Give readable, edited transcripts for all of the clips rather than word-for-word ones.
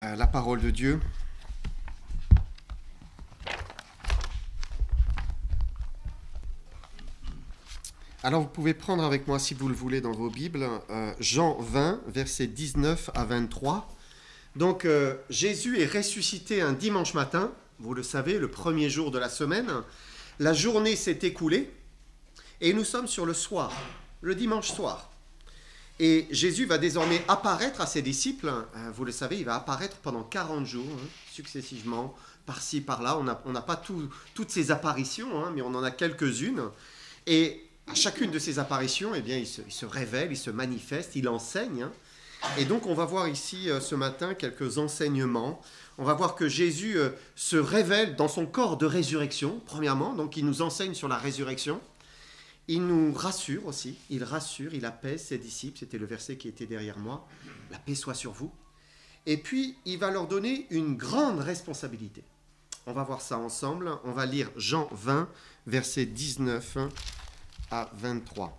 La parole de Dieu. Alors vous pouvez prendre avec moi, si vous le voulez, dans vos Bibles, Jean 20, versets 19 à 23. Donc Jésus est ressuscité un dimanche matin, vous le savez, le premier jour de la semaine. La journée s'est écoulée et nous sommes sur le soir, le dimanche soir. Et Jésus va désormais apparaître à ses disciples. Vous le savez, il va apparaître pendant 40 jours, successivement, par-ci, par-là. On n'a pas toutes ces apparitions, mais on en a quelques-unes. Et à chacune de ces apparitions, eh bien, il se révèle, il se manifeste, il enseigne. Et donc, on va voir ici, ce matin, quelques enseignements. On va voir que Jésus se révèle dans son corps de résurrection, premièrement. Donc, il nous enseigne sur la résurrection. Il nous rassure aussi, il apaise ses disciples, c'était le verset qui était derrière moi, la paix soit sur vous. Et puis, il va leur donner une grande responsabilité. On va voir ça ensemble, on va lire Jean 20, versets 19 à 23.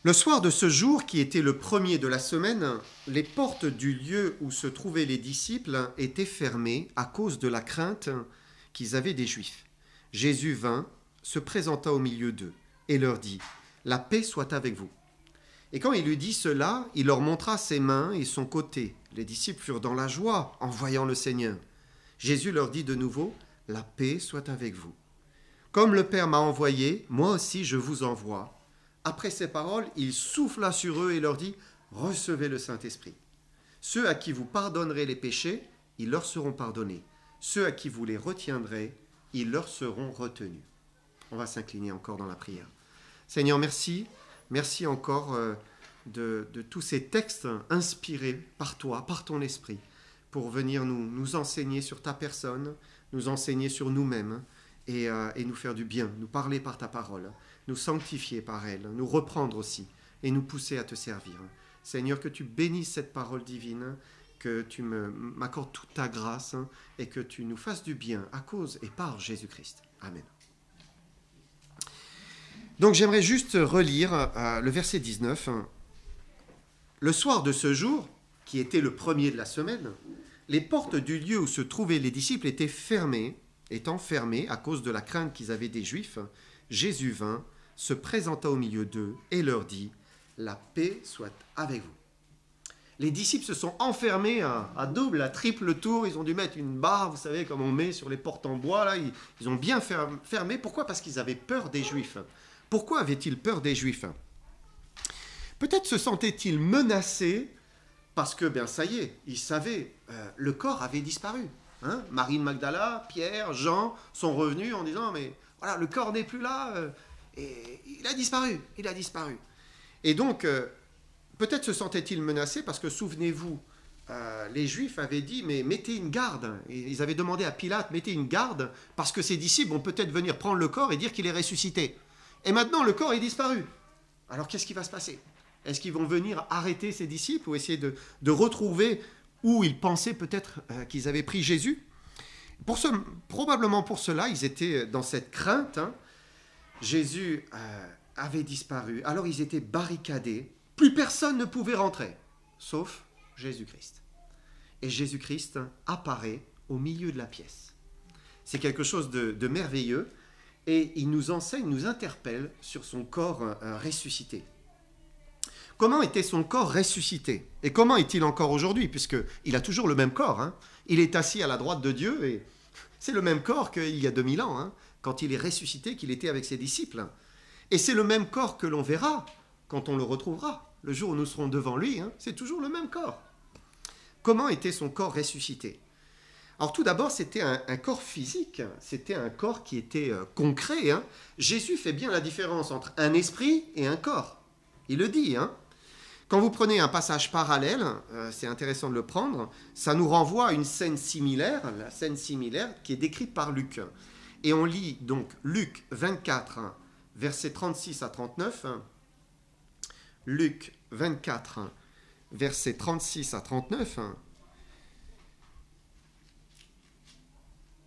Le soir de ce jour, qui était le premier de la semaine, les portes du lieu où se trouvaient les disciples étaient fermées à cause de la crainte qu'ils avaient des Juifs. Jésus vint, se présenta au milieu d'eux et leur dit « La paix soit avec vous ». Et quand il eut dit cela, il leur montra ses mains et son côté. Les disciples furent dans la joie en voyant le Seigneur. Jésus leur dit de nouveau « La paix soit avec vous. Comme le Père m'a envoyé, moi aussi je vous envoie. » Après ces paroles, il souffla sur eux et leur dit « Recevez le Saint-Esprit. Ceux à qui vous pardonnerez les péchés, ils leur seront pardonnés. Ceux à qui vous les retiendrez, ils leur seront retenus. » On va s'incliner encore dans la prière. Seigneur, merci. Merci encore de tous ces textes inspirés par toi, par ton esprit, pour venir nous enseigner sur ta personne, nous enseigner sur nous-mêmes et nous faire du bien, nous parler par ta parole, nous sanctifier par elle, nous reprendre aussi et nous pousser à te servir. Seigneur, que tu bénisses cette parole divine, que tu m'accordes toute ta grâce et que tu nous fasses du bien à cause et par Jésus-Christ. Amen. Donc j'aimerais juste relire le verset 19. Le soir de ce jour, qui était le premier de la semaine, les portes du lieu où se trouvaient les disciples étaient fermées, étant fermées à cause de la crainte qu'ils avaient des Juifs. Jésus vint, se présenta au milieu d'eux et leur dit « La paix soit avec vous. » Les disciples se sont enfermés à double, à triple tour. Ils ont dû mettre une barre, vous savez, comme on met sur les portes en bois. Là, ils ont bien fermé. Pourquoi ? Parce qu'ils avaient peur des Juifs. Pourquoi avaient-ils peur des Juifs ? Peut-être se sentaient-ils menacés parce que, bien, ça y est, ils savaient, le corps avait disparu. Marie de Magdala, Pierre, Jean sont revenus en disant « Mais voilà, le corps n'est plus là, et il a disparu, il a disparu. » Et donc, peut-être se sentaient-ils menacés parce que, souvenez-vous, les Juifs avaient dit, mais mettez une garde. Ils avaient demandé à Pilate, mettez une garde, parce que ses disciples vont peut-être venir prendre le corps et dire qu'il est ressuscité. Et maintenant, le corps est disparu. Alors, qu'est-ce qui va se passer ? Est-ce qu'ils vont venir arrêter ses disciples ou essayer de retrouver où ils pensaient peut-être qu'ils avaient pris Jésus ? Probablement pour cela, ils étaient dans cette crainte. Jésus avait disparu. Alors, ils étaient barricadés. Plus personne ne pouvait rentrer, sauf Jésus-Christ. Et Jésus-Christ apparaît au milieu de la pièce. C'est quelque chose de merveilleux et il nous enseigne, nous interpelle sur son corps ressuscité. Comment était son corps ressuscité ? Et comment est-il encore aujourd'hui ? Puisqu'il a toujours le même corps. Il est assis à la droite de Dieu et c'est le même corps qu'il y a 2000 ans, quand il est ressuscité, qu'il était avec ses disciples. Et c'est le même corps que l'on verra quand on le retrouvera, le jour où nous serons devant lui, c'est toujours le même corps. Comment était son corps ressuscité ? Alors tout d'abord, c'était un corps physique, c'était un corps qui était concret. Jésus fait bien la différence entre un esprit et un corps. Il le dit. Quand vous prenez un passage parallèle, c'est intéressant de le prendre, ça nous renvoie à une scène similaire, la scène similaire qui est décrite par Luc. Et on lit donc Luc 24, versets 36 à 39. Luc 24, versets 36 à 39.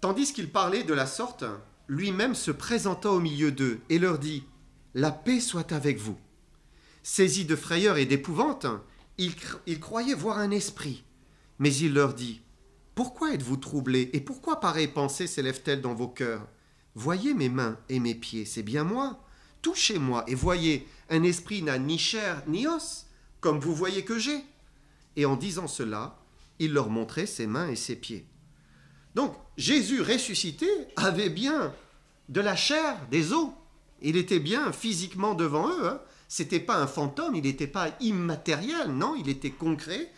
Tandis qu'il parlait de la sorte, lui-même se présenta au milieu d'eux et leur dit « La paix soit avec vous. Saisis de frayeur et d'épouvante, ils croyaient voir un esprit. Mais il leur dit, « Pourquoi êtes-vous troublés et pourquoi pareille pensée s'élève-t-elle dans vos cœurs? Voyez mes mains et mes pieds, c'est bien moi. Touchez-moi et voyez, un esprit n'a ni chair ni os, comme vous voyez que j'ai. » Et en disant cela, il leur montrait ses mains et ses pieds. Donc, Jésus ressuscité avait bien de la chair, des os. Il était bien physiquement devant eux. Ce n'était pas un fantôme, il n'était pas immatériel, non, il était concret.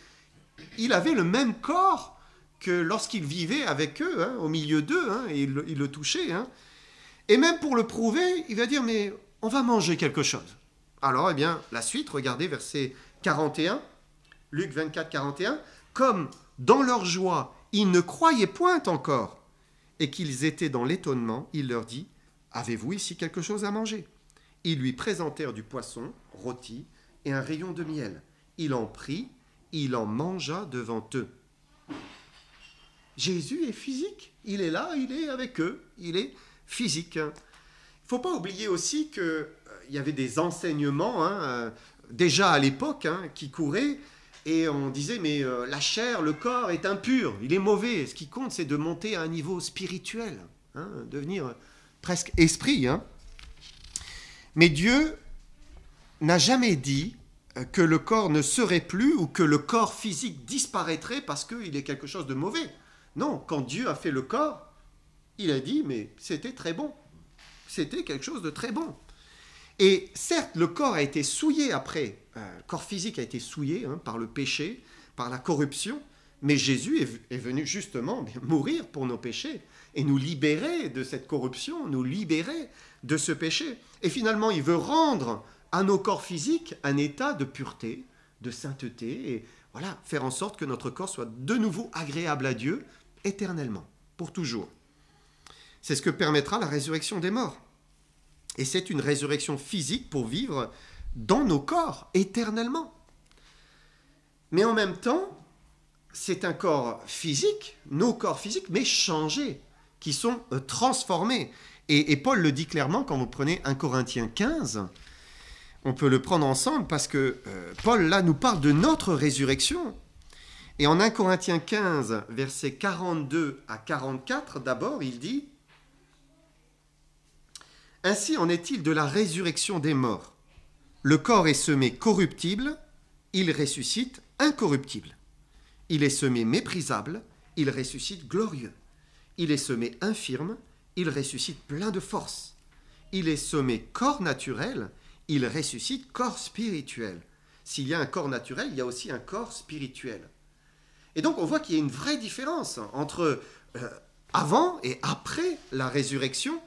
Il avait le même corps que lorsqu'il vivait avec eux, au milieu d'eux, et il le touchait. Et même pour le prouver, il va dire, mais on va manger quelque chose. Alors, eh bien, la suite, regardez verset 41, Luc 24, 41, comme dans leur joie, ils ne croyaient point encore, et qu'ils étaient dans l'étonnement, il leur dit, avez-vous ici quelque chose à manger? Ils lui présentèrent du poisson rôti et un rayon de miel. Il en prit, il en mangea devant eux. Jésus est physique, il est là, il est avec eux, il est physique. Il ne faut pas oublier aussi qu'il y avait des enseignements, déjà à l'époque, qui couraient, et on disait, mais la chair, le corps est impur, il est mauvais. Ce qui compte, c'est de monter à un niveau spirituel, devenir presque esprit. Mais Dieu n'a jamais dit que le corps ne serait plus ou que le corps physique disparaîtrait parce qu'il est quelque chose de mauvais. Non, quand Dieu a fait le corps, il a dit, mais c'était très bon. C'était quelque chose de très bon. Et certes, le corps a été souillé après, le corps physique a été souillé par le péché, par la corruption, mais Jésus est venu justement mourir pour nos péchés et nous libérer de cette corruption, nous libérer de ce péché. Et finalement, il veut rendre à nos corps physiques un état de pureté, de sainteté, et voilà, faire en sorte que notre corps soit de nouveau agréable à Dieu éternellement, pour toujours. C'est ce que permettra la résurrection des morts. Et c'est une résurrection physique pour vivre dans nos corps éternellement. Mais en même temps, c'est un corps physique, nos corps physiques, mais changés, qui sont transformés. Et Paul le dit clairement quand vous prenez 1 Corinthiens 15, on peut le prendre ensemble parce que Paul là nous parle de notre résurrection. Et en 1 Corinthiens 15, versets 42 à 44, d'abord, il dit « Ainsi en est-il de la résurrection des morts. Le corps est semé corruptible, il ressuscite incorruptible. Il est semé méprisable, il ressuscite glorieux. Il est semé infirme, il ressuscite plein de force. Il est semé corps naturel, il ressuscite corps spirituel. S'il y a un corps naturel, il y a aussi un corps spirituel. » Et donc on voit qu'il y a une vraie différence entre avant et après la résurrection,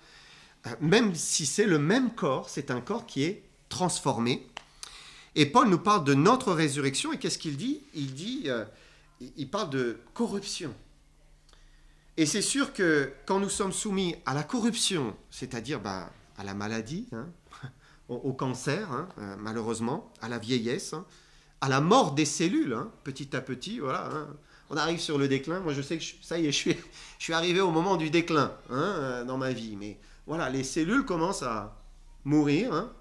même si c'est le même corps, c'est un corps qui est transformé. Et Paul nous parle de notre résurrection, et qu'est-ce qu'il dit? Il parle de corruption. Et c'est sûr que quand nous sommes soumis à la corruption, c'est-à-dire à la maladie, au cancer, malheureusement, à la vieillesse, à la mort des cellules, petit à petit, voilà, on arrive sur le déclin. Moi, je sais que ça y est, je suis arrivé au moment du déclin dans ma vie. Mais voilà, les cellules commencent à mourir.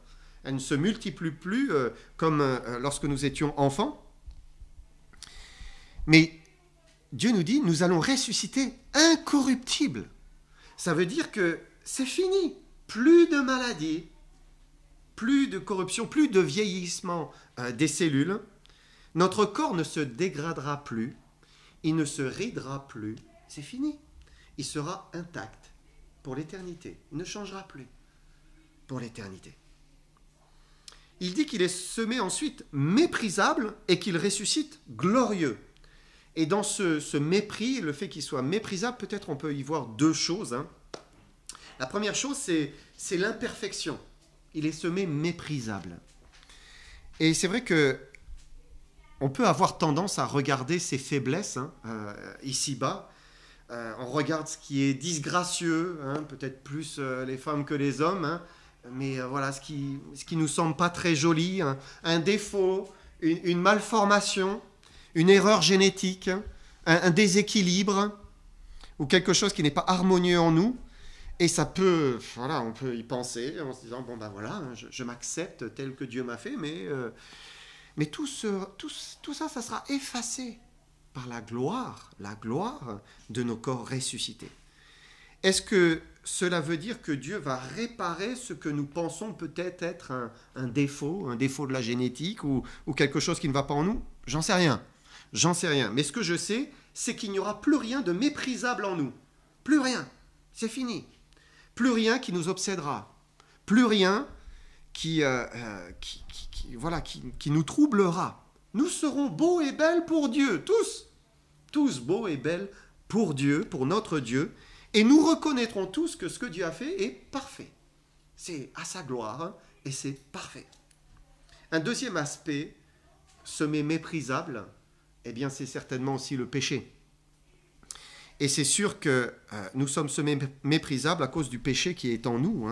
Elles ne se multiplient plus comme lorsque nous étions enfants. Mais Dieu nous dit, nous allons ressusciter incorruptibles. Ça veut dire que c'est fini. Plus de maladies, plus de corruption, plus de vieillissement des cellules. Notre corps ne se dégradera plus, il ne se ridera plus, c'est fini. Il sera intact pour l'éternité, il ne changera plus pour l'éternité. Il dit qu'il est semé ensuite méprisable et qu'il ressuscite glorieux. Et dans ce mépris, le fait qu'il soit méprisable, peut-être on peut y voir deux choses. La première chose, c'est l'imperfection. Il est semé méprisable. Et c'est vrai que on peut avoir tendance à regarder ses faiblesses ici-bas. On regarde ce qui est disgracieux, peut-être plus les femmes que les hommes, mais voilà, ce qui nous semble pas très joli, un défaut, une malformation, une erreur génétique, un déséquilibre, ou quelque chose qui n'est pas harmonieux en nous. Et ça peut, voilà, on peut y penser en se disant, bon ben voilà, je m'accepte tel que Dieu m'a fait, mais tout ça, ça sera effacé par la gloire de nos corps ressuscités. Est-ce que cela veut dire que Dieu va réparer ce que nous pensons peut-être être un défaut de la génétique ou quelque chose qui ne va pas en nous? J'en sais rien. Mais ce que je sais, c'est qu'il n'y aura plus rien de méprisable en nous. Plus rien. C'est fini. Plus rien qui nous obsédera. Plus rien qui nous troublera. Nous serons beaux et belles pour Dieu, tous. Tous beaux et belles pour Dieu, pour notre Dieu. Et nous reconnaîtrons tous que ce que Dieu a fait est parfait. C'est à sa gloire et c'est parfait. Un deuxième aspect, semé méprisable, eh bien c'est certainement aussi le péché. Et c'est sûr que nous sommes semés méprisables à cause du péché qui est en nous.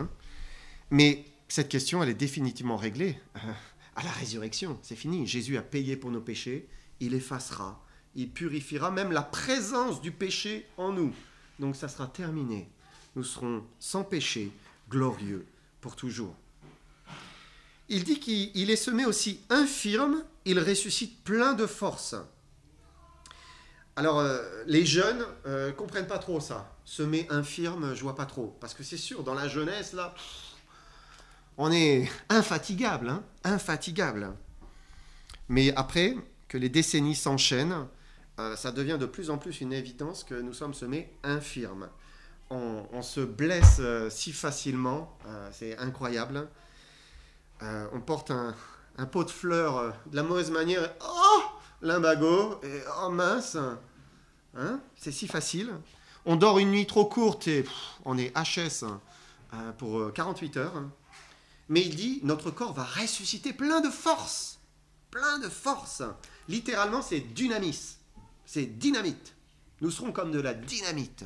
Mais cette question, elle est définitivement réglée à la résurrection. C'est fini. Jésus a payé pour nos péchés. Il effacera. Il purifiera même la présence du péché en nous. Donc ça sera terminé. Nous serons sans péché, glorieux pour toujours. Il dit qu'il est semé aussi infirme. Il ressuscite plein de force. Alors, les jeunes ne comprennent pas trop ça. Semer infirme, je vois pas trop. Parce que c'est sûr, dans la jeunesse, là, on est infatigable, infatigable. Mais après que les décennies s'enchaînent, ça devient de plus en plus une évidence que nous sommes semés infirmes. On se blesse si facilement, c'est incroyable. On porte un pot de fleurs de la mauvaise manière, et, oh, lumbago, et oh mince, c'est si facile. On dort une nuit trop courte et on est HS pour 48 heures. Mais il dit, notre corps va ressusciter plein de force. Plein de force. Littéralement, c'est dynamis. C'est dynamite. Nous serons comme de la dynamite.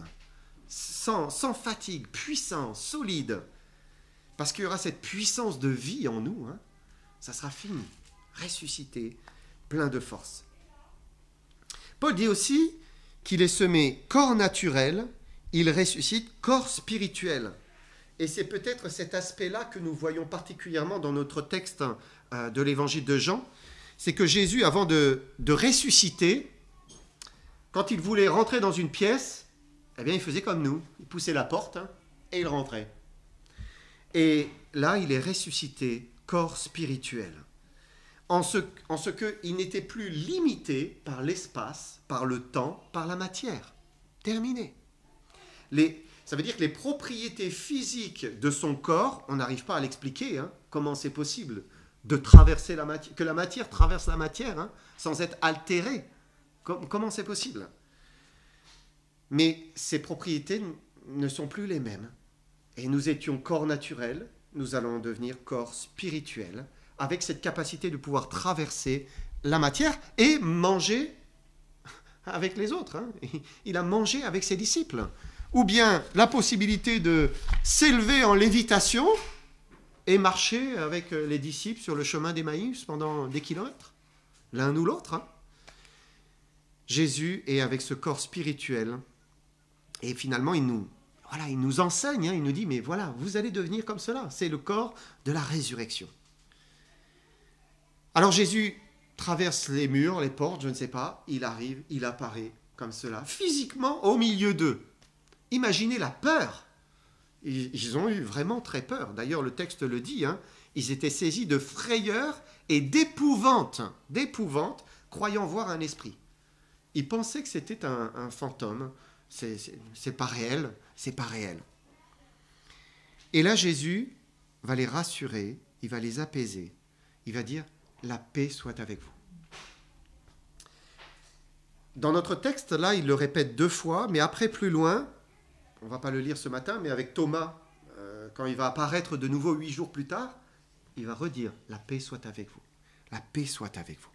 Sans fatigue, puissant, solide. Parce qu'il y aura cette puissance de vie en nous. Ça sera fini. Ressuscité, plein de force. Paul dit aussi qu'il est semé corps naturel, il ressuscite corps spirituel. Et c'est peut-être cet aspect-là que nous voyons particulièrement dans notre texte de l'évangile de Jean. C'est que Jésus, avant de ressusciter, quand il voulait rentrer dans une pièce, eh bien, il faisait comme nous. Il poussait la porte et il rentrait. Et là, il est ressuscité corps spirituel. En ce qu'il n'était plus limité par l'espace, par le temps, par la matière. Terminé. Ça veut dire que les propriétés physiques de son corps, on n'arrive pas à l'expliquer, comment c'est possible de traverser la matière, que la matière traverse la matière sans être altérée. Comment c'est possible? Mais ces propriétés ne sont plus les mêmes. Et nous étions corps naturel, nous allons devenir corps spirituel, avec cette capacité de pouvoir traverser la matière et manger avec les autres. Il a mangé avec ses disciples. Ou bien la possibilité de s'élever en lévitation et marcher avec les disciples sur le chemin d'Emmaüs pendant des kilomètres, l'un ou l'autre. Jésus est avec ce corps spirituel et finalement il nous enseigne, il nous dit, mais voilà, vous allez devenir comme cela, c'est le corps de la résurrection. Alors Jésus traverse les murs, les portes, je ne sais pas, il arrive, il apparaît comme cela, physiquement au milieu d'eux. Imaginez la peur. Ils ont eu vraiment très peur. D'ailleurs, le texte le dit, ils étaient saisis de frayeur et d'épouvante, croyant voir un esprit. Ils pensaient que c'était un fantôme. C'est pas réel, c'est pas réel. Et là, Jésus va les rassurer, il va les apaiser. Il va dire, la paix soit avec vous. Dans notre texte, là, il le répète 2 fois, mais après, plus loin, on ne va pas le lire ce matin, mais avec Thomas, quand il va apparaître de nouveau 8 jours plus tard, il va redire, la paix soit avec vous. La paix soit avec vous.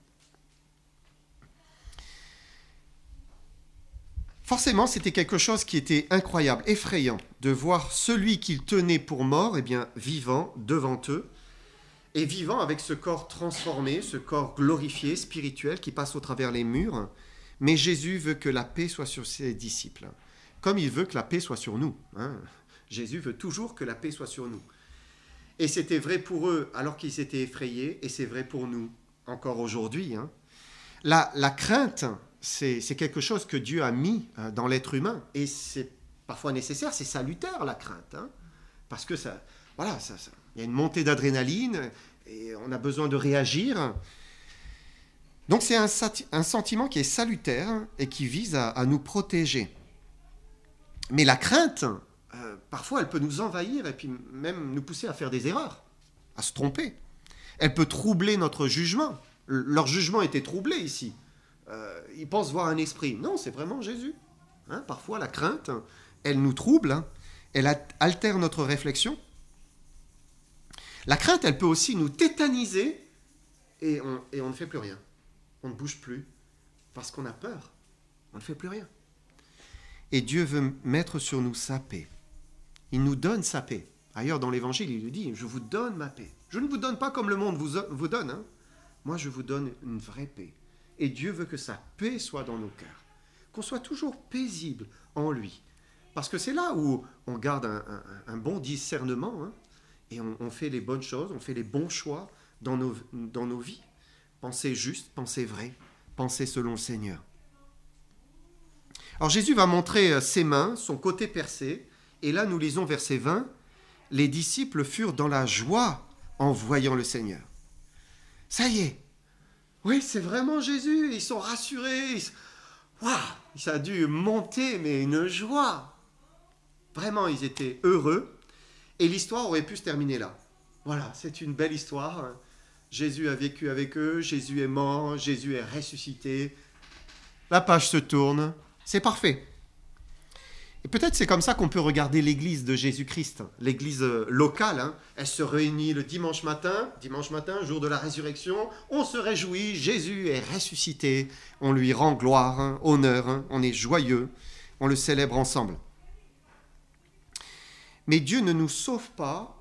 Forcément, c'était quelque chose qui était incroyable, effrayant, de voir celui qu'ils tenaient pour mort, vivant devant eux, et vivant avec ce corps transformé, ce corps glorifié, spirituel, qui passe au travers les murs. Mais Jésus veut que la paix soit sur ses disciples, comme il veut que la paix soit sur nous. Jésus veut toujours que la paix soit sur nous. Et c'était vrai pour eux alors qu'ils étaient effrayés, et c'est vrai pour nous encore aujourd'hui. La crainte, c'est quelque chose que Dieu a mis dans l'être humain, et c'est parfois nécessaire, c'est salutaire la crainte, parce que ça, il y a une montée d'adrénaline, et on a besoin de réagir. Donc c'est un sentiment qui est salutaire et qui vise à nous protéger. Mais la crainte, parfois, elle peut nous envahir et puis même nous pousser à faire des erreurs, à se tromper. Elle peut troubler notre jugement. Leur jugement était troublé ici. Ils pensent voir un esprit. Non, c'est vraiment Jésus. Parfois, la crainte, elle nous trouble, elle altère notre réflexion. La crainte, elle peut aussi nous tétaniser et on ne fait plus rien. On ne bouge plus parce qu'on a peur. On ne fait plus rien. Et Dieu veut mettre sur nous sa paix. Il nous donne sa paix. Ailleurs dans l'Évangile, il lui dit, je vous donne ma paix. Je ne vous donne pas comme le monde vous donne. Moi, je vous donne une vraie paix. Et Dieu veut que sa paix soit dans nos cœurs. Qu'on soit toujours paisible en lui. Parce que c'est là où on garde un bon discernement, et on fait les bonnes choses, on fait les bons choix dans nos vies. Penser juste, penser vrai, penser selon le Seigneur. Alors Jésus va montrer ses mains, son côté percé, et là nous lisons verset 20, « Les disciples furent dans la joie en voyant le Seigneur. » Ça y est, oui c'est vraiment Jésus, ils sont rassurés, ça a dû monter, mais une joie. Vraiment, ils étaient heureux, et l'histoire aurait pu se terminer là. Voilà, c'est une belle histoire. Jésus a vécu avec eux, Jésus est mort, Jésus est ressuscité. La page se tourne, c'est parfait. Et peut-être c'est comme ça qu'on peut regarder l'église de Jésus-Christ, l'église locale. Elle se réunit le dimanche matin, jour de la résurrection, on se réjouit, Jésus est ressuscité, on lui rend gloire, honneur, on est joyeux, on le célèbre ensemble. Mais Dieu ne nous sauve pas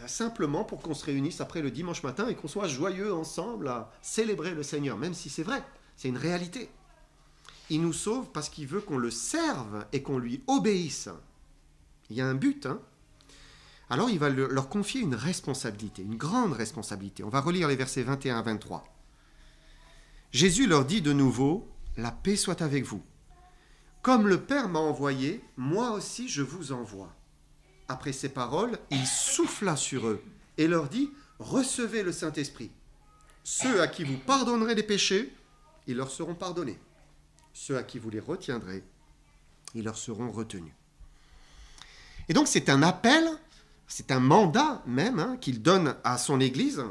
simplement pour qu'on se réunisse après le dimanche matin et qu'on soit joyeux ensemble à célébrer le Seigneur, même si c'est vrai, c'est une réalité. Il nous sauve parce qu'il veut qu'on le serve et qu'on lui obéisse. Il y a un but. Alors il va leur confier une responsabilité, une grande responsabilité. On va relire les versets 21 à 23. Jésus leur dit de nouveau, « La paix soit avec vous. Comme le Père m'a envoyé, moi aussi je vous envoie. » Après ces paroles, il souffla sur eux et leur dit, « Recevez le Saint-Esprit. Ceux à qui vous pardonnerez les péchés, ils leur seront pardonnés. Ceux à qui vous les retiendrez, ils leur seront retenus. » Et donc c'est un appel, c'est un mandat même qu'il donne à son Église.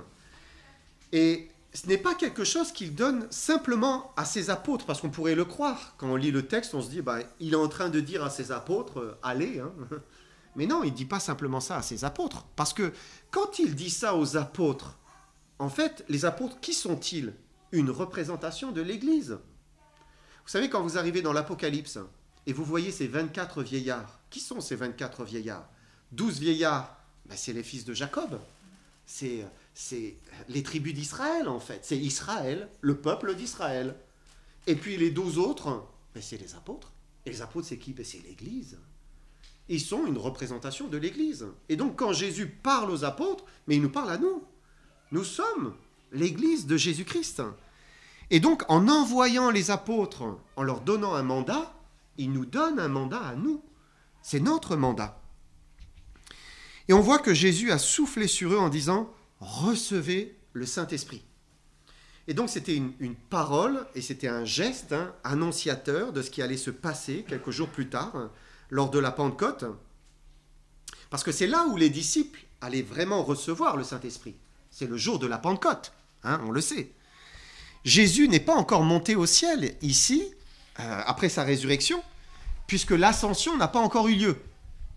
Et ce n'est pas quelque chose qu'il donne simplement à ses apôtres, parce qu'on pourrait le croire. Quand on lit le texte, on se dit, il est en train de dire à ses apôtres, allez. Mais non, il ne dit pas simplement ça à ses apôtres. Parce que quand il dit ça aux apôtres, en fait, les apôtres, qui sont-ils? Une représentation de l'Église. Vous savez, quand vous arrivez dans l'Apocalypse et vous voyez ces 24 vieillards, qui sont ces 24 vieillards? 12 vieillards, c'est les fils de Jacob. C'est les tribus d'Israël, en fait. C'est Israël, le peuple d'Israël. Et puis les 12 autres, c'est les apôtres. Et les apôtres, c'est qui? C'est l'Église. Ils sont une représentation de l'Église. Et donc, quand Jésus parle aux apôtres, mais il nous parle à nous. Nous sommes l'Église de Jésus-Christ. Et donc, en envoyant les apôtres, en leur donnant un mandat, il nous donne un mandat à nous. C'est notre mandat. Et on voit que Jésus a soufflé sur eux en disant « Recevez le Saint-Esprit ». Et donc, c'était une parole et c'était un geste annonciateur de ce qui allait se passer quelques jours plus tard, lors de la Pentecôte, parce que c'est là où les disciples allaient vraiment recevoir le Saint-Esprit. C'est le jour de la Pentecôte, on le sait. Jésus n'est pas encore monté au ciel ici, après sa résurrection, puisque l'ascension n'a pas encore eu lieu.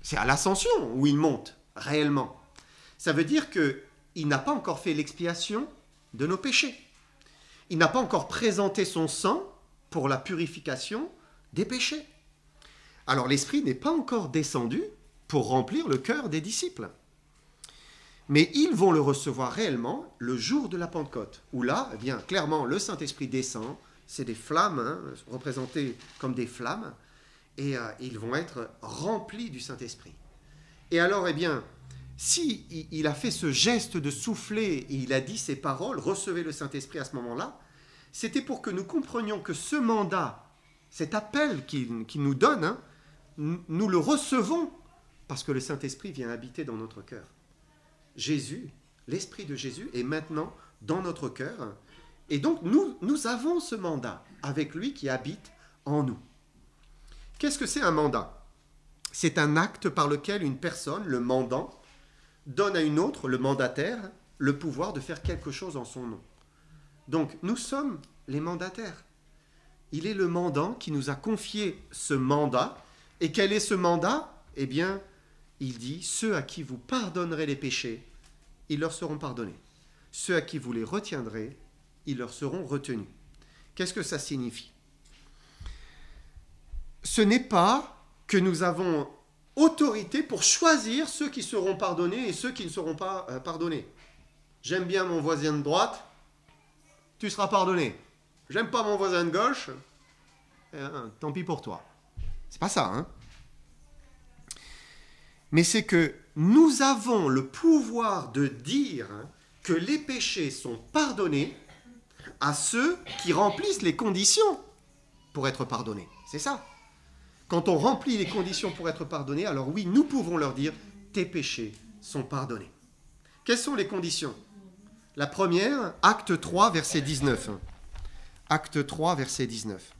C'est à l'ascension où il monte, réellement. Ça veut dire qu'il n'a pas encore fait l'expiation de nos péchés. Il n'a pas encore présenté son sang pour la purification des péchés. Alors l'Esprit n'est pas encore descendu pour remplir le cœur des disciples. Mais ils vont le recevoir réellement le jour de la Pentecôte, où là, clairement, le Saint-Esprit descend, c'est des flammes, représentées comme des flammes, et ils vont être remplis du Saint-Esprit. Et alors, eh bien, si il a fait ce geste de souffler et il a dit ces paroles, recevez le Saint-Esprit à ce moment-là, c'était pour que nous comprenions que ce mandat, cet appel qu'il nous donne, hein, nous le recevons parce que le Saint-Esprit vient habiter dans notre cœur. Jésus, l'Esprit de Jésus est maintenant dans notre cœur. Et donc, nous avons ce mandat avec lui qui habite en nous. Qu'est-ce que c'est un mandat? C'est un acte par lequel une personne, le mandant, donne à une autre, le mandataire, le pouvoir de faire quelque chose en son nom. Donc, nous sommes les mandataires. Il est le mandant qui nous a confié ce mandat. Et quel est ce mandat? Eh bien, il dit, ceux à qui vous pardonnerez les péchés, ils leur seront pardonnés. Ceux à qui vous les retiendrez, ils leur seront retenus. Qu'est-ce que ça signifie? Ce n'est pas que nous avons autorité pour choisir ceux qui seront pardonnés et ceux qui ne seront pas pardonnés. J'aime bien mon voisin de droite, tu seras pardonné. J'aime pas mon voisin de gauche, tant pis pour toi. C'est pas ça, hein? Mais c'est que nous avons le pouvoir de dire que les péchés sont pardonnés à ceux qui remplissent les conditions pour être pardonnés. C'est ça. Quand on remplit les conditions pour être pardonné, alors oui, nous pouvons leur dire « tes péchés sont pardonnés ». Quelles sont les conditions? La première, acte 3, verset 19. Acte 3, verset 19.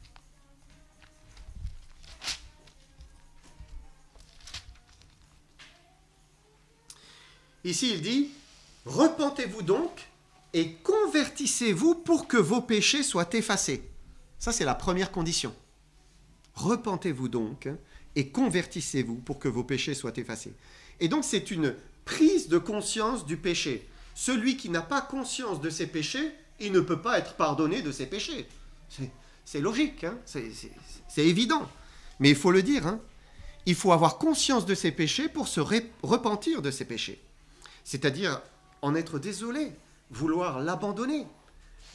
Ici, il dit « Repentez-vous donc et convertissez-vous pour que vos péchés soient effacés. » Ça, c'est la première condition. Repentez-vous donc et convertissez-vous pour que vos péchés soient effacés. Et donc, c'est une prise de conscience du péché. Celui qui n'a pas conscience de ses péchés, il ne peut pas être pardonné de ses péchés. C'est logique, hein, c'est évident. Mais il faut le dire, hein, il faut avoir conscience de ses péchés pour se repentir de ses péchés. C'est-à-dire en être désolé, vouloir l'abandonner,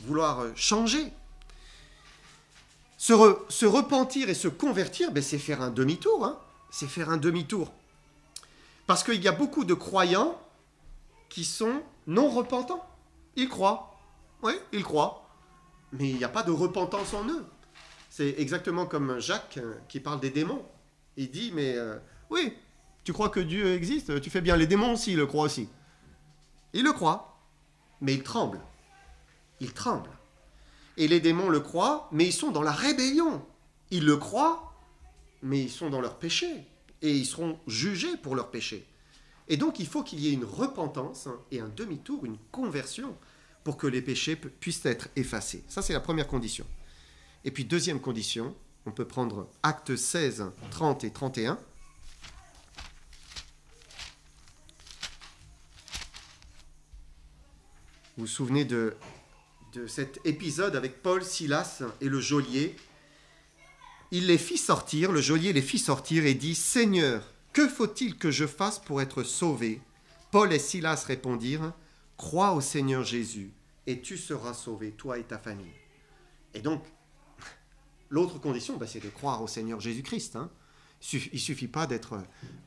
vouloir changer. Se repentir et se convertir, ben c'est faire un demi-tour. Hein, c'est faire un demi-tour. Parce qu'il y a beaucoup de croyants qui sont non repentants. Ils croient. Oui, ils croient. Mais il n'y a pas de repentance en eux. C'est exactement comme Jacques qui parle des démons. Il dit, mais oui, tu crois que Dieu existe? Tu fais bien. Les démons aussi, ils le croient aussi. Ils le croient, mais ils tremblent. Ils tremblent. Et les démons le croient, mais ils sont dans la rébellion. Ils le croient, mais ils sont dans leur péché. Et ils seront jugés pour leur péché. Et donc, il faut qu'il y ait une repentance et un demi-tour, une conversion, pour que les péchés puissent être effacés. Ça, c'est la première condition. Et puis, deuxième condition, on peut prendre Actes 16, 30 et 31. Vous vous souvenez de cet épisode avec Paul, Silas et le geôlier. Il les fit sortir, le geôlier les fit sortir et dit « Seigneur, que faut-il que je fasse pour être sauvé ?» Paul et Silas répondirent « Crois au Seigneur Jésus et tu seras sauvé, toi et ta famille. » Et donc, l'autre condition, c'est de croire au Seigneur Jésus-Christ. Hein. Il ne suffit pas d'être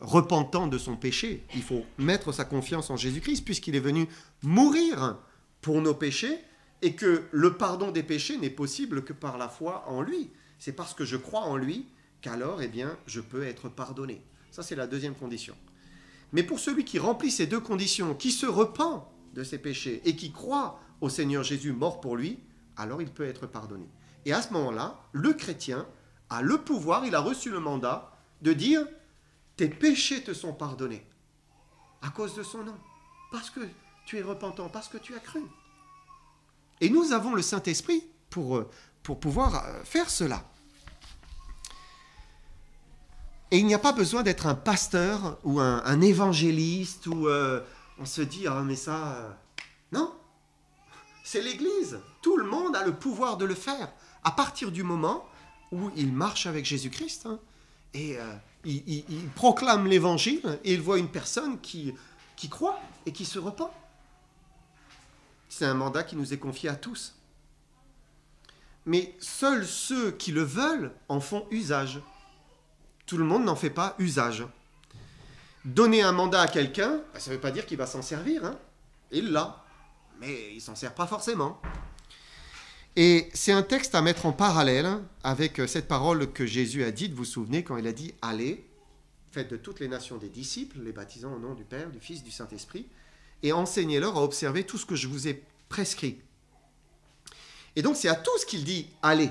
repentant de son péché. Il faut mettre sa confiance en Jésus-Christ puisqu'il est venu mourir pour nos péchés et que le pardon des péchés n'est possible que par la foi en lui. C'est parce que je crois en lui qu'alors, je peux être pardonné. Ça, c'est la deuxième condition. Mais pour celui qui remplit ces deux conditions, qui se repent de ses péchés et qui croit au Seigneur Jésus mort pour lui, alors il peut être pardonné. Et à ce moment-là, le chrétien a le pouvoir, il a reçu le mandat de dire « Tes péchés te sont pardonnés à cause de son nom, parce que tu es repentant, parce que tu as cru. » Et nous avons le Saint-Esprit pour pouvoir faire cela. Et il n'y a pas besoin d'être un pasteur ou un évangéliste où on se dit « Ah, mais ça... Non, c'est l'Église. Tout le monde a le pouvoir de le faire à partir du moment où il marche avec Jésus-Christ. Hein, et il proclame l'Évangile et il voit une personne qui croit et qui se repent. C'est un mandat qui nous est confié à tous. Mais seuls ceux qui le veulent en font usage. Tout le monde n'en fait pas usage. Donner un mandat à quelqu'un, ça ne veut pas dire qu'il va s'en servir. Hein. Il l'a, mais il ne s'en sert pas forcément. Et c'est un texte à mettre en parallèle avec cette parole que Jésus a dite, vous vous souvenez, quand il a dit « Allez, faites de toutes les nations des disciples, les baptisant au nom du Père, du Fils, du Saint-Esprit, et enseignez-leur à observer tout ce que je vous ai prescrit. » Et donc c'est à tous qu'il dit « Allez,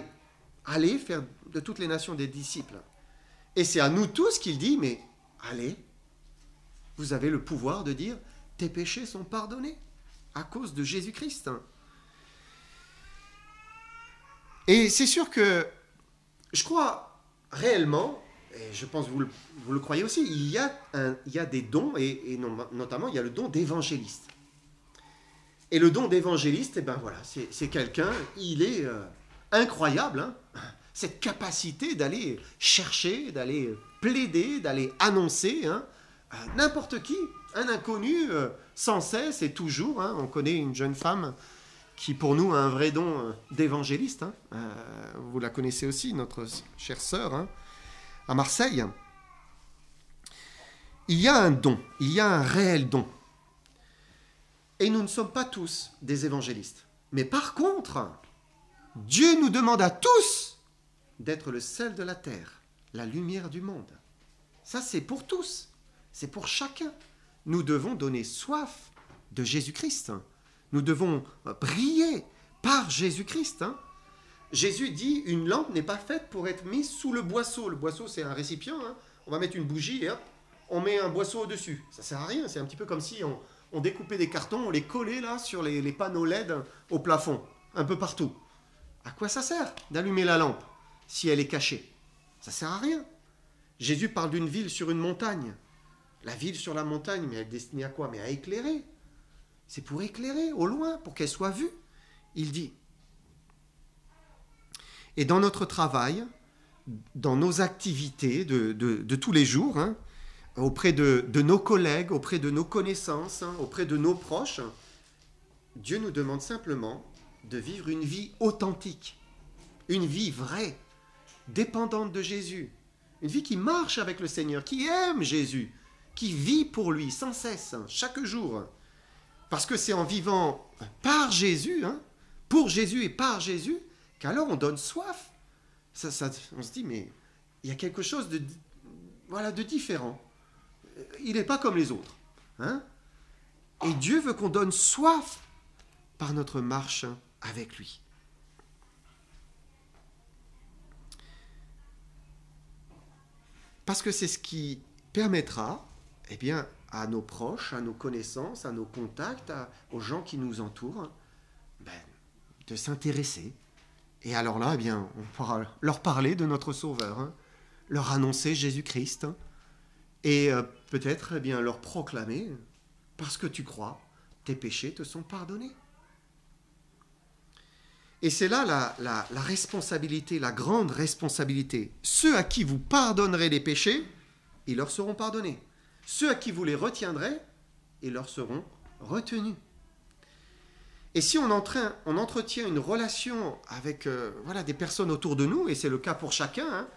allez faire de toutes les nations des disciples. » Et c'est à nous tous qu'il dit « Mais allez, vous avez le pouvoir de dire « Tes péchés sont pardonnés à cause de Jésus-Christ. » Et c'est sûr que je crois réellement, et je pense que vous le croyez aussi, il y a des dons, et notamment il y a le don d'évangéliste. Et le don d'évangéliste, eh ben voilà, c'est quelqu'un, il est incroyable, hein, cette capacité d'aller chercher, d'aller plaider, d'aller annoncer, hein, à n'importe qui, un inconnu, sans cesse et toujours. Hein. On connaît une jeune femme qui pour nous a un vrai don d'évangéliste. Hein. Vous la connaissez aussi, notre chère sœur, hein, à Marseille. Il y a un don, il y a un réel don. Et nous ne sommes pas tous des évangélistes. Mais par contre, Dieu nous demande à tous d'être le sel de la terre, la lumière du monde. Ça, c'est pour tous, c'est pour chacun. Nous devons donner soif de Jésus-Christ. Nous devons briller par Jésus-Christ. Hein. Jésus dit, une lampe n'est pas faite pour être mise sous le boisseau. Le boisseau, c'est un récipient. Hein. On va mettre une bougie et hop, on met un boisseau au-dessus. Ça ne sert à rien. C'est un petit peu comme si on découpait des cartons, on les collait là sur les panneaux LED au plafond, un peu partout. À quoi ça sert d'allumer la lampe si elle est cachée? Ça ne sert à rien. Jésus parle d'une ville sur une montagne. La ville sur la montagne, mais elle est destinée à quoi? Mais à éclairer. C'est pour éclairer au loin, pour qu'elle soit vue, il dit. Et dans notre travail, dans nos activités de tous les jours, hein, auprès de nos collègues, auprès de nos connaissances, hein, auprès de nos proches, Dieu nous demande simplement de vivre une vie authentique, une vie vraie, dépendante de Jésus, une vie qui marche avec le Seigneur, qui aime Jésus, qui vit pour lui sans cesse, chaque jour. Parce que c'est en vivant par Jésus, hein, pour Jésus et par Jésus, qu'alors on donne soif. On se dit, mais il y a quelque chose de différent. Il n'est pas comme les autres. Hein. Et Dieu veut qu'on donne soif par notre marche avec lui. Parce que c'est ce qui permettra, eh bien, à nos proches, à nos connaissances, à nos contacts, aux gens qui nous entourent, de s'intéresser. Et alors là, eh bien, on pourra leur parler de notre Sauveur, hein, leur annoncer Jésus-Christ, hein, et peut-être eh bien, leur proclamer, parce que tu crois, tes péchés te sont pardonnés. Et c'est là la responsabilité, la grande responsabilité. Ceux à qui vous pardonnerez les péchés, ils leur seront pardonnés. Ceux à qui vous les retiendrez, ils leur seront retenus. Et si on entretient une relation avec des personnes autour de nous, et c'est le cas pour chacun, hein,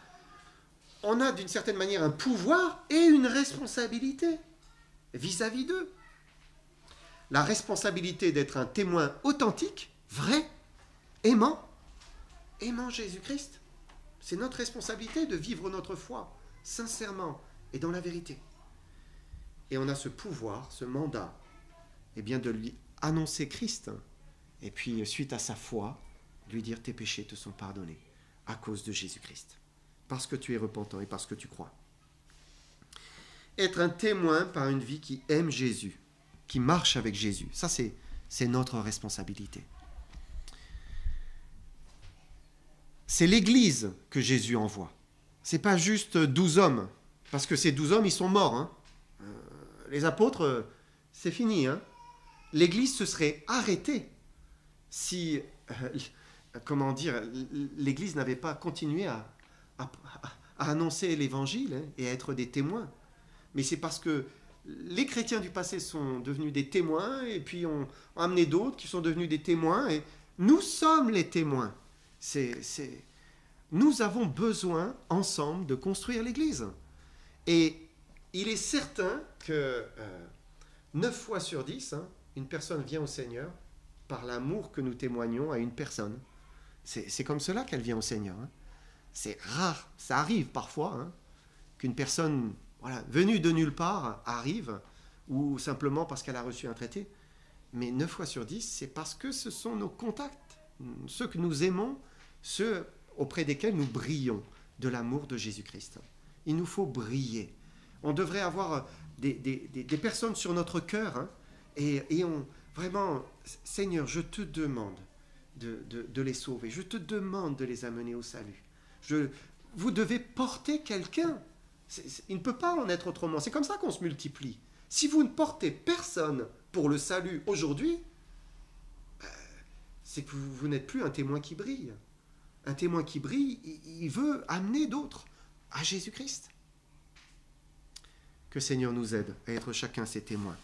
on a d'une certaine manière un pouvoir et une responsabilité vis-à-vis d'eux. La responsabilité d'être un témoin authentique, vrai, aimant Jésus-Christ. C'est notre responsabilité de vivre notre foi sincèrement et dans la vérité. Et on a ce pouvoir, ce mandat, eh bien de lui annoncer Christ, et puis suite à sa foi, lui dire tes péchés te sont pardonnés à cause de Jésus-Christ, parce que tu es repentant et parce que tu crois. Être un témoin par une vie qui aime Jésus, qui marche avec Jésus, ça c'est notre responsabilité. C'est l'Église que Jésus envoie. C'est pas juste 12 hommes, parce que ces 12 hommes, ils sont morts. Hein. Les apôtres, c'est fini. Hein. L'Église se serait arrêtée si, l'Église n'avait pas continué à annoncer l'Évangile, hein, et à être des témoins. Mais c'est parce que les chrétiens du passé sont devenus des témoins, et puis ont amené d'autres qui sont devenus des témoins, et nous sommes les témoins. Nous avons besoin ensemble de construire l'Église. Et il est certain que 9 fois sur 10, hein, une personne vient au Seigneur par l'amour que nous témoignons à une personne. C'est comme cela qu'elle vient au Seigneur. Hein. C'est rare, ça arrive parfois, hein, qu'une personne venue de nulle part arrive, ou simplement parce qu'elle a reçu un traité. Mais 9 fois sur 10, c'est parce que ce sont nos contacts, ceux que nous aimons, ceux auprès desquels nous brillons de l'amour de Jésus-Christ. Il nous faut briller. On devrait avoir des personnes sur notre cœur, hein, et vraiment, Seigneur, je te demande de les sauver, je te demande de les amener au salut. Vous devez porter quelqu'un. Il ne peut pas en être autrement. C'est comme ça qu'on se multiplie. Si vous ne portez personne pour le salut aujourd'hui, c'est que vous n'êtes plus un témoin qui brille. Un témoin qui brille, il veut amener d'autres à Jésus-Christ. Que Seigneur nous aide à être chacun ses témoins.